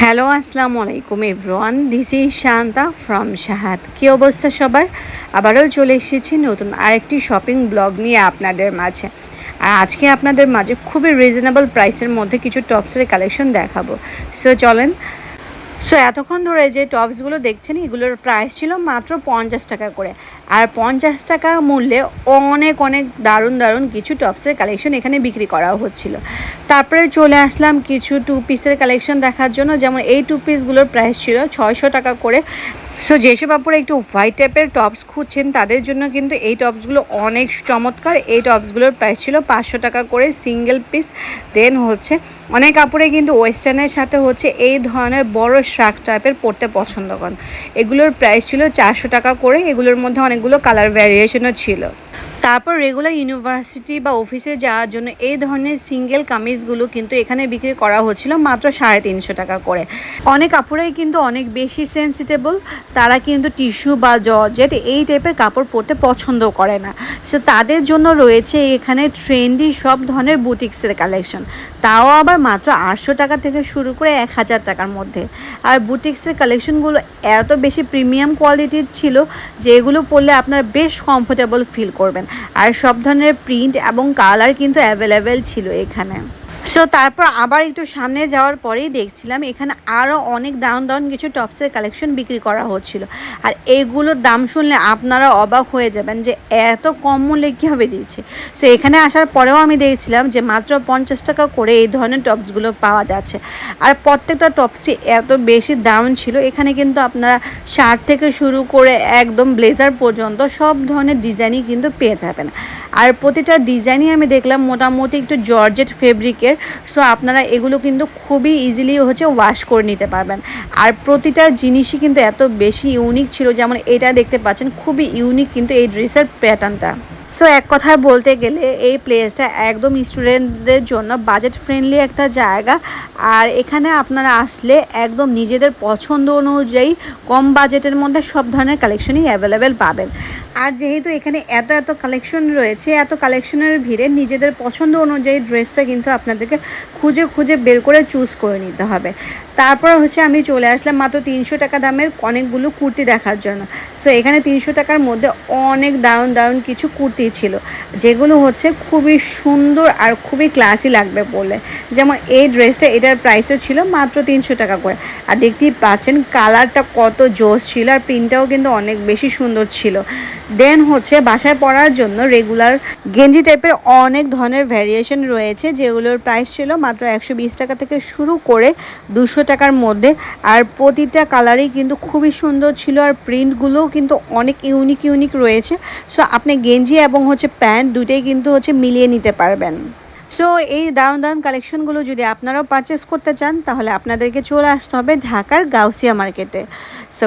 Hello, আসসালামু আলাইকুম everyone. This is Shanta from শাহাদ। কী অবস্থা সবার? আবারও চলে এসেছি নতুন আরেকটি শপিং ব্লগ নিয়ে আপনাদের মাঝে। আর আজকে আপনাদের মাঝে খুবই রিজনেবল প্রাইসের মধ্যে কিছু টপসের কালেকশন দেখাবো। চলেন। এতক্ষণ ধরে যে টপসগুলো দেখছেন এগুলোর প্রাইস ছিল মাত্র 50 টাকা করে। আর 50 টাকা মূল্যে অনেক অনেক দারুণ দারুণ কিছু টপসের কালেকশন এখানে বিক্রি করা হচ্ছিল। তারপরে চলে আসলাম কিছু টু পিসের কালেকশন দেখার জন্য। যেমন এই টু পিসগুলোর প্রাইস ছিল 600 টাকা করে। যেসব আপুরা একটু হোয়াইট টাইপের টপস খুঁজছেন তাদের জন্য কিন্তু এই টপসগুলো অনেক চমৎকার। এই টপসগুলোর প্রাইস ছিল 500 টাকা করে সিঙ্গেল পিস। দেন হচ্ছে অনেক আপুরে কিন্তু ওয়েস্টার্নের সাথে হচ্ছে এই ধরনের বড় শার্ট টাইপের পরতে পছন্দ করেন। এগুলোর প্রাইস ছিল 400 টাকা করে। এগুলোর মধ্যে অনেকগুলো কালার ভ্যারিয়েশনও ছিল। তারপর রেগুলার ইউনিভার্সিটি বা অফিসে যাওয়ার জন্য এই ধরনের সিঙ্গেল কামিজগুলো কিন্তু এখানে বিক্রি করা হচ্ছিল মাত্র 350 টাকা করে। অনেক আপুরাই কিন্তু অনেক বেশি সেন্সিটেবল, তারা কিন্তু টিস্যু বা জর্জেট এই টাইপের কাপড় পরতে পছন্দ করে না। তাদের জন্য রয়েছে এখানে ট্রেন্ডি সব ধরনের বুটিক্সের কালেকশন, তাও আবার মাত্র 800 টাকা থেকে শুরু করে 1000 টাকার মধ্যে। আর বুটিক্সের কালেকশনগুলো এত বেশি প্রিমিয়াম কোয়ালিটির ছিল যে এগুলো পরলে আপনারা বেশ কমফোর্টেবল ফিল করবেন। আর সব ধরনের প্রিন্ট এবং কালার কিন্তু অ্যাভেলেবেল ছিল এখানে। তারপর আবার একটু সামনে যাওয়ার পরেই দেখছিলাম এখানে আরও অনেক দারুণ দারুণ কিছু টপসের কালেকশন বিক্রি করা হচ্ছিল। আর এইগুলোর দাম শুনলে আপনারা অবাক হয়ে যাবেন যে এত কম মূল্যে কীভাবে দিচ্ছে। এখানে আসার পরেও আমি দেখছিলাম যে মাত্র 50 টাকা করে এই ধরনের টপসগুলো পাওয়া যাচ্ছে। আর প্রত্যেকটা টপসই এত বেশি দাম ছিল। এখানে কিন্তু আপনারা শার্ট থেকে শুরু করে একদম ব্লেজার পর্যন্ত সব ধরনের ডিজাইনই কিন্তু পেয়ে যাবেন। আর প্রতিটা ডিজাইনই আমি দেখলাম মোটামুটি একটু জর্জেট ফেব্রিকের। আপনারা এগুলো কিন্তু খুবই ইজিলি হচ্ছে ওয়াশ করে নিতে পারবেন। আর প্রতিটা জিনিসই কিন্তু এত বেশি ইউনিক ছিল। যেমন এটা দেখতে পাচ্ছেন, খুবই ইউনিক কিন্তু এই ড্রেসের প্যাটার্নটা। এক কথায় বলতে গেলে এই প্লেসটা একদম স্টুডেন্টদের জন্য বাজেট ফ্রেন্ডলি একটা জায়গা। আর এখানে আপনারা আসলে একদম নিজেদের পছন্দ অনুযায়ী কম বাজেটের মধ্যে সব ধরনের কালেকশনই অ্যাভেলেবেল পাবেন। আর যেহেতু এখানে এত এত কালেকশন রয়েছে, এত কালেকশনের ভিড়ে নিজেদের পছন্দ অনুযায়ী ড্রেসটা কিন্তু আপনাদেরকে খুঁজে খুঁজে বের করে চুজ করে নিতে হবে। তারপর হচ্ছে আমি চলে আসলাম মাত্র 300 টাকা দামের অনেকগুলো কুর্তি দেখার জন্য। এখানে 300 টাকার মধ্যে অনেক দারুণ দারুণ কিছু কুর্তি ছিল, যেগুলো হচ্ছে খুবই সুন্দর আর খুবই ক্লাসি লাগবে বলে। যেমন এই ড্রেসটা, এটার প্রাইসও ছিল মাত্র 300 টাকা করে। আর দেখতেই পাচ্ছেন কালারটা কত জোস ছিল, আর প্রিন্টটাও কিন্তু অনেক বেশি সুন্দর ছিল। দেন হচ্ছে বাসায় পরার জন্য রেগুলার গেঞ্জি টাইপের অনেক ধরনের ভ্যারিয়েশন রয়েছে, যেগুলোর প্রাইস ছিল মাত্র 120 টাকা থেকে শুরু করে 200 টাকার মধ্যে। আর প্রতিটা কালারই কিন্তু খুবই সুন্দর ছিল, আর প্রিন্টগুলোও কিন্তু অনেক ইউনিক রয়েছে। আপনি গেঞ্জি এবং হচ্ছে প্যান্ট দুটোই কিন্তু হচ্ছে মিলিয়ে নিতে পারবেন। এই দারুণ দারুণ কালেকশনগুলো যদি আপনারাও পারচেস করতে চান তাহলে আপনাদেরকে চলে আসতে হবে ঢাকার গাউসিয়া মার্কেটে।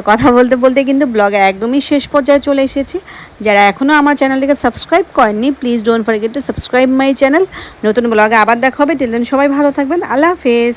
কথা বলতে বলতে কিন্তু ব্লগের একদমই শেষ পর্যায়ে চলে এসেছি। যারা এখনও আমার চ্যানেলটিকে সাবস্ক্রাইব করেননি, please don't forget to subscribe my channel. নতুন ব্লগে আবার দেখা হবে। টিল দেন সবাই ভালো থাকবেন। আল্লাহ হাফেজ।